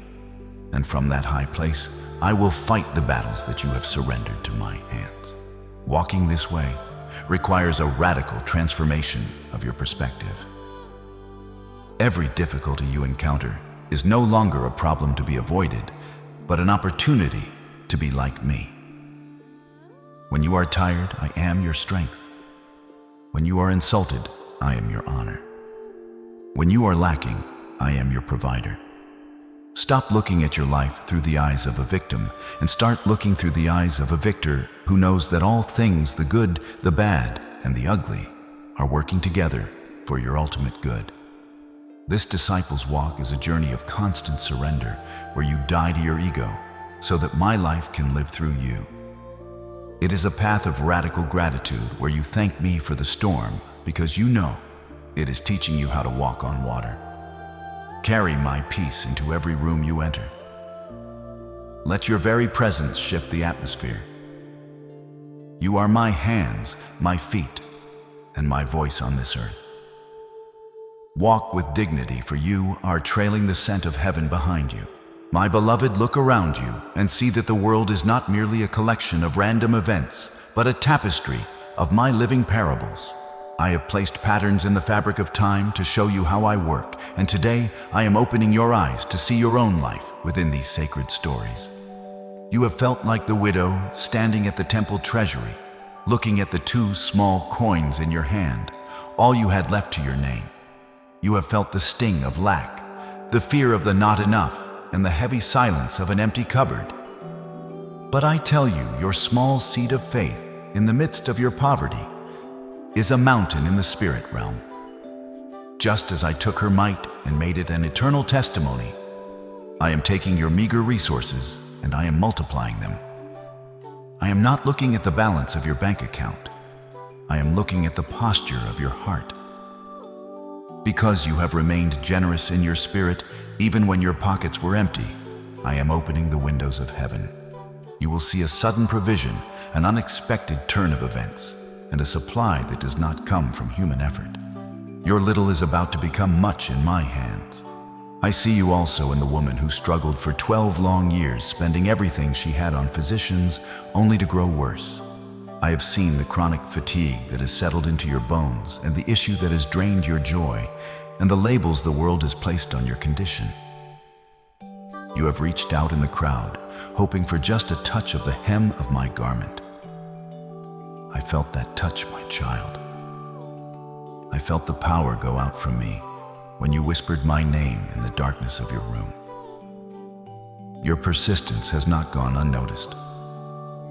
And from that high place, I will fight the battles that you have surrendered to my hands. Walking this way requires a radical transformation of your perspective. Every difficulty you encounter is no longer a problem to be avoided, but an opportunity to be like me. When you are tired, I am your strength. When you are insulted, I am your honor. When you are lacking, I am your provider. Stop looking at your life through the eyes of a victim and start looking through the eyes of a victor who knows that all things, the good, the bad, and the ugly, are working together for your ultimate good. This disciple's walk is a journey of constant surrender where you die to your ego so that my life can live through you. It is a path of radical gratitude where you thank me for the storm because you know it is teaching you how to walk on water. Carry my peace into every room you enter. Let your very presence shift the atmosphere. You are my hands, my feet, and my voice on this earth. Walk with dignity, for you are trailing the scent of heaven behind you. My beloved, look around you and see that the world is not merely a collection of random events, but a tapestry of my living parables. I have placed patterns in the fabric of time to show you how I work, and today I am opening your eyes to see your own life within these sacred stories. You have felt like the widow standing at the temple treasury, looking at the 2 small coins in your hand, all you had left to your name. You have felt the sting of lack, the fear of the not enough, and the heavy silence of an empty cupboard. But I tell you, your small seed of faith in the midst of your poverty is a mountain in the spirit realm. Just as I took her mite and made it an eternal testimony, I am taking your meager resources and I am multiplying them. I am not looking at the balance of your bank account. I am looking at the posture of your heart. Because you have remained generous in your spirit, even when your pockets were empty, I am opening the windows of heaven. You will see a sudden provision, an unexpected turn of events, and a supply that does not come from human effort. Your little is about to become much in my hands. I see you also in the woman who struggled for 12 long years, spending everything she had on physicians, only to grow worse. I have seen the chronic fatigue that has settled into your bones and the issue that has drained your joy and the labels the world has placed on your condition. You have reached out in the crowd, hoping for just a touch of the hem of my garment. I felt that touch, my child. I felt the power go out from me when you whispered my name in the darkness of your room. Your persistence has not gone unnoticed.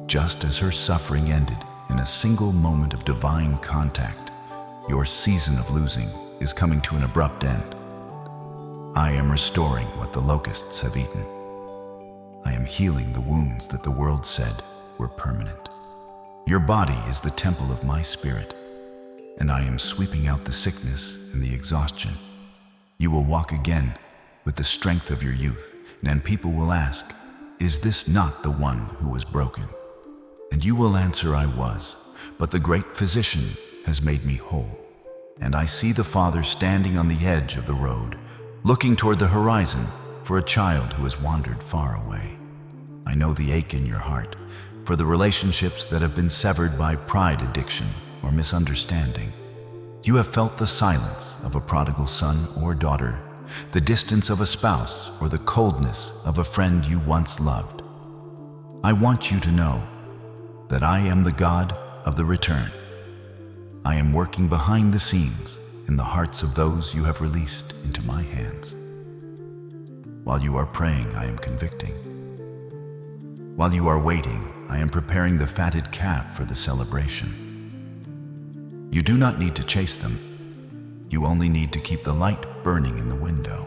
Just as her suffering ended in a single moment of divine contact, your season of losing is coming to an abrupt end. I am restoring what the locusts have eaten. I am healing the wounds that the world said were permanent. Your body is the temple of my spirit, and I am sweeping out the sickness and the exhaustion. You will walk again with the strength of your youth, and people will ask, "Is this not the one who was broken?" And you will answer, "I was, but the great physician has made me whole." And I see the Father standing on the edge of the road, looking toward the horizon for a child who has wandered far away. I know the ache in your heart for the relationships that have been severed by pride addiction or misunderstanding. You have felt the silence of a prodigal son or daughter, the distance of a spouse, or the coldness of a friend you once loved. I want you to know that I am the God of the return. I am working behind the scenes in the hearts of those you have released into my hands. While you are praying, I am convicting. While you are waiting, I am preparing the fatted calf for the celebration. You do not need to chase them. You only need to keep the light burning in the window.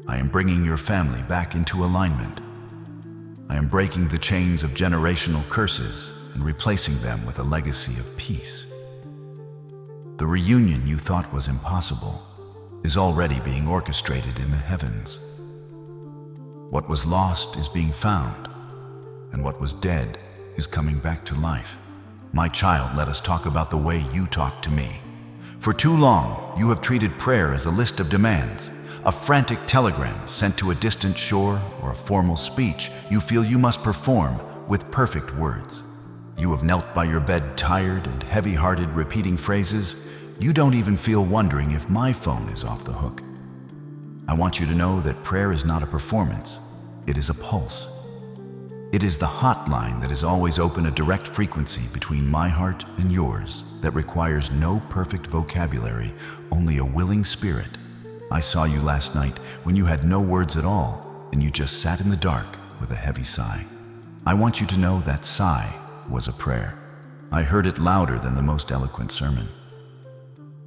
I am bringing your family back into alignment. I am breaking the chains of generational curses and replacing them with a legacy of peace. The reunion you thought was impossible is already being orchestrated in the heavens. What was lost is being found, and what was dead is coming back to life. My child, let us talk about the way you talk to me. For too long, you have treated prayer as a list of demands, a frantic telegram sent to a distant shore, or a formal speech you feel you must perform with perfect words. You have knelt by your bed tired and heavy-hearted, repeating phrases you don't even feel, wondering if my phone is off the hook. I want you to know that prayer is not a performance, it is a pulse. It It is the hotline that is always open, a direct frequency between my heart and yours that requires no perfect vocabulary, only a willing spirit. I saw you last night when you had no words at all and you just sat in the dark with a heavy sigh. I want you to know that sigh was a prayer. I heard it louder than the most eloquent sermon.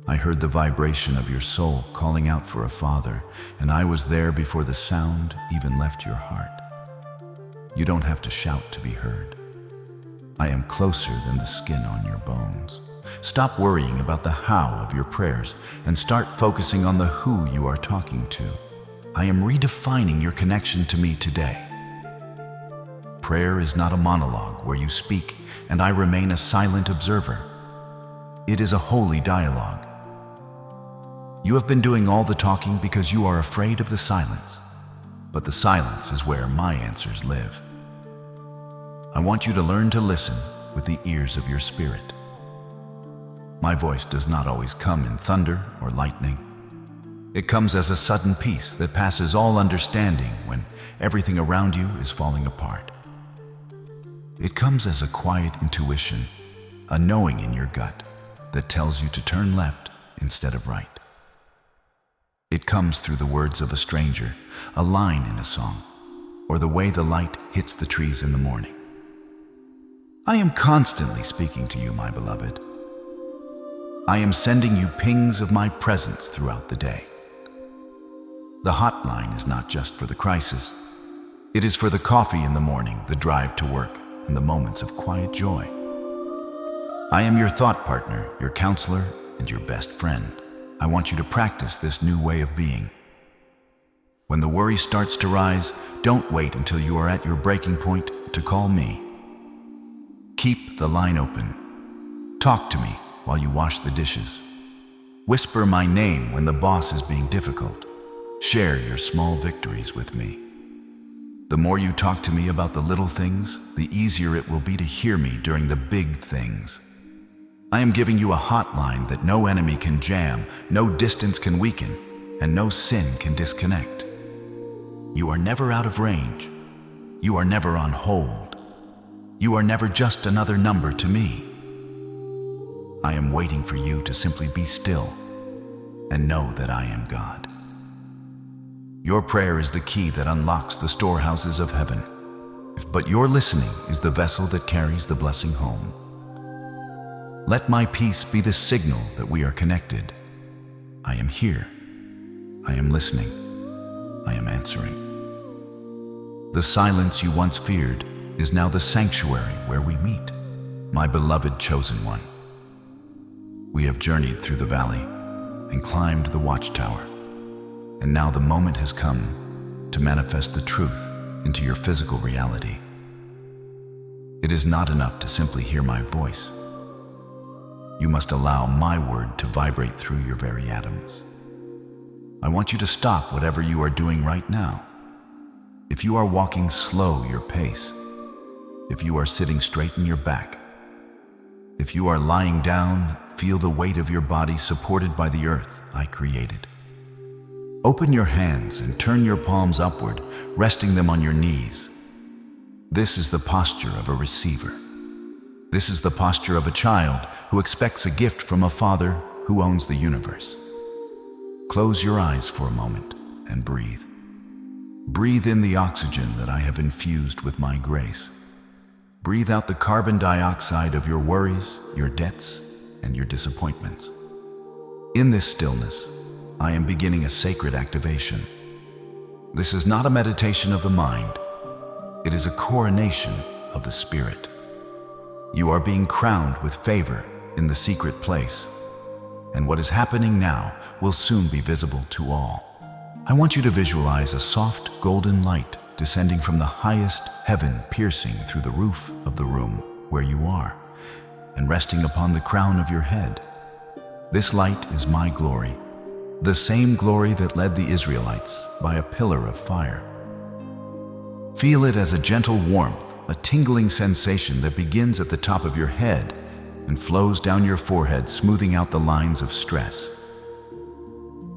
I heard the vibration of your soul calling out for a father, and I was there before the sound even left your heart. You don't have to shout to be heard. I am closer than the skin on your bones. Stop worrying about the how of your prayers and start focusing on the who you are talking to. I am redefining your connection to me today. Prayer is not a monologue where you speak and I remain a silent observer. It is a holy dialogue. You have been doing all the talking because you are afraid of the silence, but the silence is where my answers live. I want you to learn to listen with the ears of your spirit. My voice does not always come in thunder or lightning. It comes as a sudden peace that passes all understanding when everything around you is falling apart. It comes as a quiet intuition, a knowing in your gut that tells you to turn left instead of right. It comes through the words of a stranger, a line in a song, or the way the light hits the trees in the morning. I am constantly speaking to you, my beloved. I am sending you pings of my presence throughout the day. The hotline is not just for the crisis. It is for the coffee in the morning, the drive to work, and the moments of quiet joy. I am your thought partner, your counselor, and your best friend. I want you to practice this new way of being. When the worry starts to rise, don't wait until you are at your breaking point to call me. Keep the line open. Talk to me while you wash the dishes. Whisper my name when the boss is being difficult. Share your small victories with me. The more you talk to me about the little things, the easier it will be to hear me during the big things. I am giving you a hotline that no enemy can jam, no distance can weaken, and no sin can disconnect. You are never out of range. You are never on hold. You are never just another number to me. I am waiting for you to simply be still and know that I am God. Your prayer is the key that unlocks the storehouses of heaven, but your listening is the vessel that carries the blessing home. Let my peace be the signal that we are connected. I am here. I am listening. I am answering. The silence you once feared is now the sanctuary where we meet, my beloved chosen one. We have journeyed through the valley and climbed the watchtower, and now the moment has come to manifest the truth into your physical reality. It is not enough to simply hear my voice. You must allow my word to vibrate through your very atoms. I want you to stop whatever you are doing right now. If you are walking, slow your pace. If you are sitting, straighten your back. If you are lying down, feel the weight of your body supported by the earth I created. Open your hands and turn your palms upward, resting them on your knees. This is the posture of a receiver. This is the posture of a child who expects a gift from a father who owns the universe. Close your eyes for a moment and breathe. Breathe in the oxygen that I have infused with my grace. Breathe out the carbon dioxide of your worries, your debts, and your disappointments. In this stillness, I am beginning a sacred activation. This is not a meditation of the mind. It is a coronation of the spirit. You are being crowned with favor in the secret place, and what is happening now will soon be visible to all. I want you to visualize a soft golden light descending from the highest heaven, piercing through the roof of the room where you are, and resting upon the crown of your head. This light is my glory, the same glory that led the Israelites by a pillar of fire. Feel it as a gentle warmth, a tingling sensation that begins at the top of your head and flows down your forehead, smoothing out the lines of stress.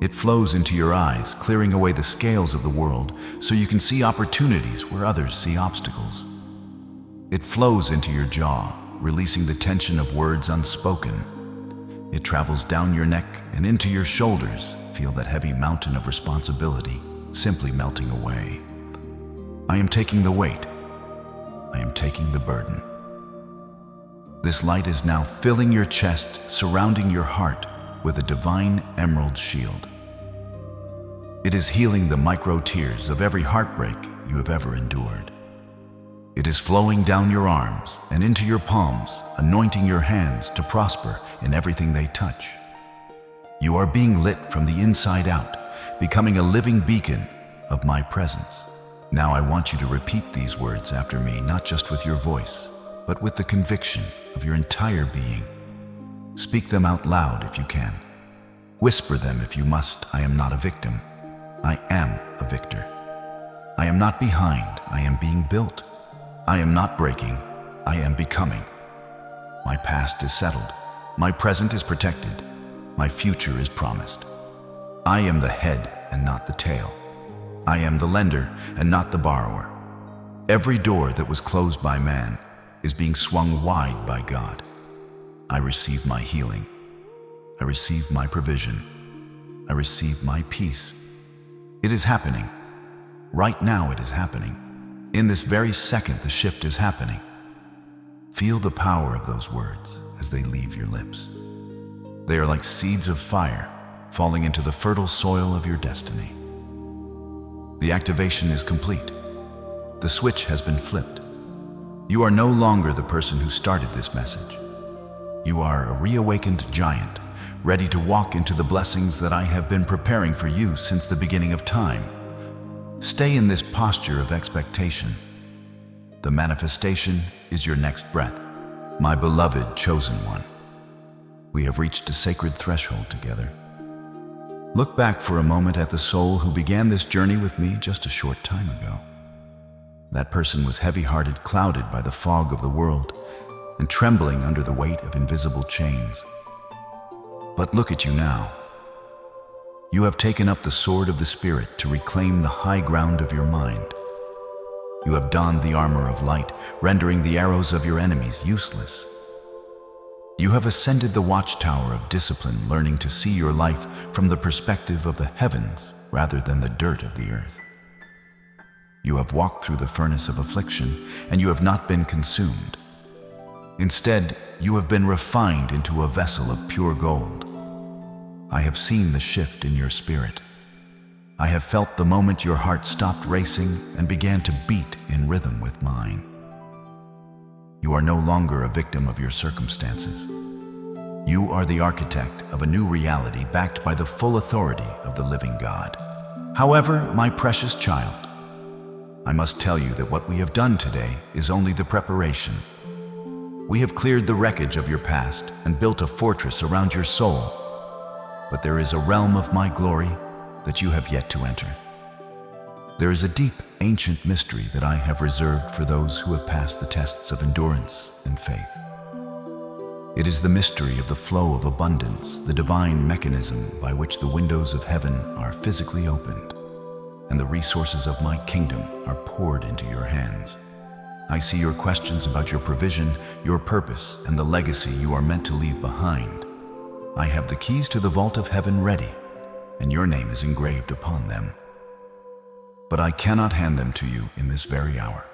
It flows into your eyes, clearing away the scales of the world so you can see opportunities where others see obstacles. It flows into your jaw, releasing the tension of words unspoken. It travels down your neck and into your shoulders. Feel that heavy mountain of responsibility simply melting away. I am taking the weight. I am taking the burden. This light is now filling your chest, surrounding your heart with a divine emerald shield. It is healing the micro tears of every heartbreak you have ever endured. It is flowing down your arms and into your palms, anointing your hands to prosper in everything they touch. You are being lit from the inside out, becoming a living beacon of my presence. Now I want you to repeat these words after me, not just with your voice, but with the conviction of your entire being. Speak them out loud if you can. Whisper them if you must. I am not a victim. I am a victor. I am not behind. I am being built. I am not breaking. I am becoming. My past is settled. My present is protected. My future is promised. I am the head and not the tail. I am the lender and not the borrower. Every door that was closed by man is being swung wide by God. I receive my healing. I receive my provision. I receive my peace. It is happening. Right now it is happening. In this very second, the shift is happening. Feel the power of those words as they leave your lips. They are like seeds of fire falling into the fertile soil of your destiny. The activation is complete. The switch has been flipped. You are no longer the person who started this message. You are a reawakened giant, ready to walk into the blessings that I have been preparing for you since the beginning of time. Stay in this posture of expectation. The manifestation is your next breath. My beloved chosen one. We have reached a sacred threshold together. Look back for a moment at the soul who began this journey with me just a short time ago. That person was heavy-hearted, clouded by the fog of the world, and trembling under the weight of invisible chains. But look at you now. You have taken up the sword of the Spirit to reclaim the high ground of your mind. You have donned the armor of light, rendering the arrows of your enemies useless. You have ascended the watchtower of discipline, learning to see your life from the perspective of the heavens rather than the dirt of the earth. You have walked through the furnace of affliction, and you have not been consumed. Instead, you have been refined into a vessel of pure gold. I have seen the shift in your spirit. I have felt the moment your heart stopped racing and began to beat in rhythm with mine. You are no longer a victim of your circumstances. You are the architect of a new reality backed by the full authority of the living God. However, my precious child, I must tell you that what we have done today is only the preparation. We have cleared the wreckage of your past and built a fortress around your soul. But there is a realm of my glory that you have yet to enter. There is a deep, ancient mystery that I have reserved for those who have passed the tests of endurance and faith. It is the mystery of the flow of abundance, the divine mechanism by which the windows of heaven are physically opened, and the resources of my kingdom are poured into your hands. I see your questions about your provision, your purpose, and the legacy you are meant to leave behind. I have the keys to the vault of heaven ready, and your name is engraved upon them. But I cannot hand them to you in this very hour.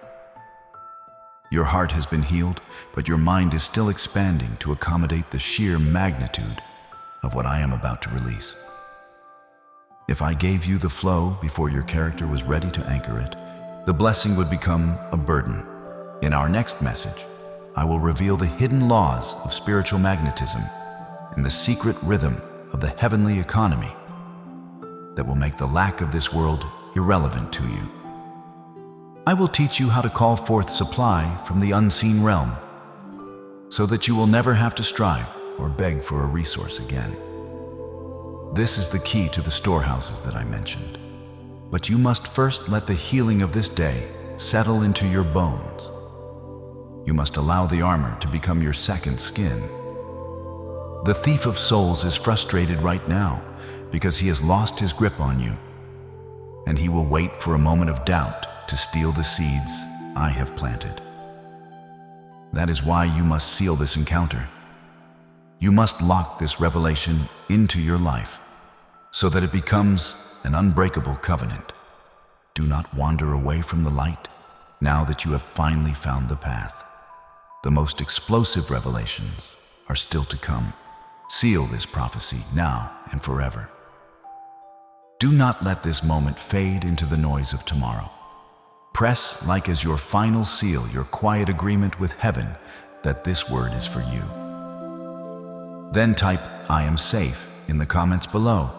Your heart has been healed, but your mind is still expanding to accommodate the sheer magnitude of what I am about to release. If I gave you the flow before your character was ready to anchor it, the blessing would become a burden. In our next message, I will reveal the hidden laws of spiritual magnetism and the secret rhythm of the heavenly economy that will make the lack of this world irrelevant to you. I will teach you how to call forth supply from the unseen realm so that you will never have to strive or beg for a resource again. This is the key to the storehouses that I mentioned. But you must first let the healing of this day settle into your bones. You must allow the armor to become your second skin. The thief of souls is frustrated right now because he has lost his grip on you, and he will wait for a moment of doubt to steal the seeds I have planted. That is why you must seal this encounter. You must lock this revelation into your life so that it becomes an unbreakable covenant. Do not wander away from the light now that you have finally found the path. The most explosive revelations are still to come. Seal this prophecy now and forever. Do not let this moment fade into the noise of tomorrow. Press like as your final seal, your quiet agreement with heaven that this word is for you. Then type, "I am safe," in the comments below,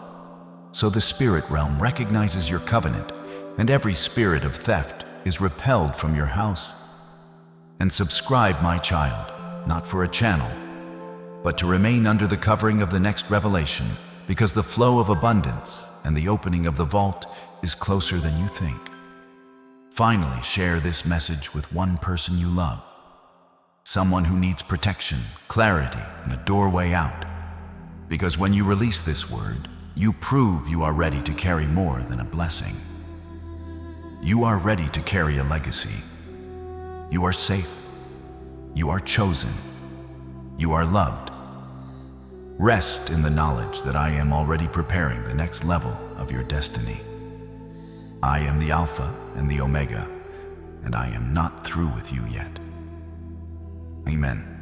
so the spirit realm recognizes your covenant and every spirit of theft is repelled from your house. And subscribe, my child, not for a channel, but to remain under the covering of the next revelation, because the flow of abundance and the opening of the vault is closer than you think. Finally, share this message with one person you love, someone who needs protection, clarity, and a doorway out. Because when you release this word, you prove you are ready to carry more than a blessing. You are ready to carry a legacy. You are safe. You are chosen. You are loved. Rest in the knowledge that I am already preparing the next level of your destiny. I am the Alpha and the Omega, and I am not through with you yet. Amen.